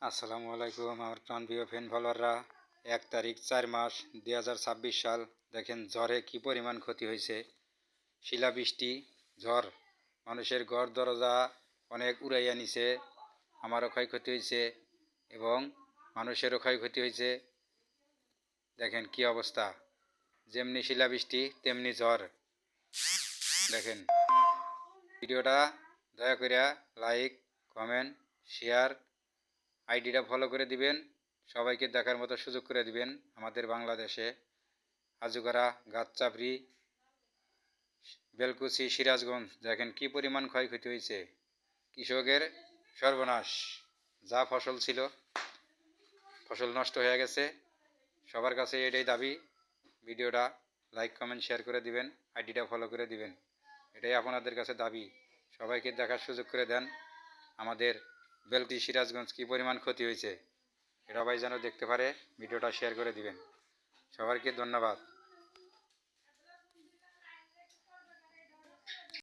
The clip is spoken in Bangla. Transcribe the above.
আসসালামু আলাইকুম আমার প্রাণপ্রিয় ফ্যান ফলোয়াররা। 1 তারিখ 4 মাস 2026 সাল। দেখেন ঝড়ে কি পরিমাণ ক্ষতি হয়েছে। শিলাবৃষ্টি, ঝড় মানুষের ঘর দরজা অনেক উড়াইয়া নিছে। আমারও ক্ষয়ক্ষতি হয়েছে এবং মানুষেরও ক্ষয়ক্ষতি হয়েছে। দেখেন কি অবস্থা, যেমনি শিলাবৃষ্টি তেমনি ঝড়। দেখেন ভিডিওটা দয়া করে লাইক, কমেন্ট, শেয়ার, আইডিটা ফলো করে দিবেন, সবাইকে দেখার মতো সুযোগ করে দিবেন। আমাদের বাংলাদেশে আজুগারা, গাছচাপড়ি, বেলকুচি, সিরাজগঞ্জ দেখেন কি পরিমাণ ক্ষয়ক্ষতি হয়েছে। কৃষকের সর্বনাশ, যা ফসল ছিল ফসল নষ্ট হয়ে গেছে। সবার কাছে এটাই দাবি, ভিডিওটা লাইক, কমেন্ট, শেয়ার করে দিবেন, আইডিটা ফলো করে দিবেন। এটাই আপনাদের কাছে দাবি, সবাইকে দেখার সুযোগ করে দেন আমাদের বেলকুচি, সিরাজগঞ্জ কী পরিমাণ ক্ষতি হয়েছে। এটা সবাই যেন দেখতে পারে, ভিডিওটা শেয়ার করে দিবেন। সবাইকে ধন্যবাদ।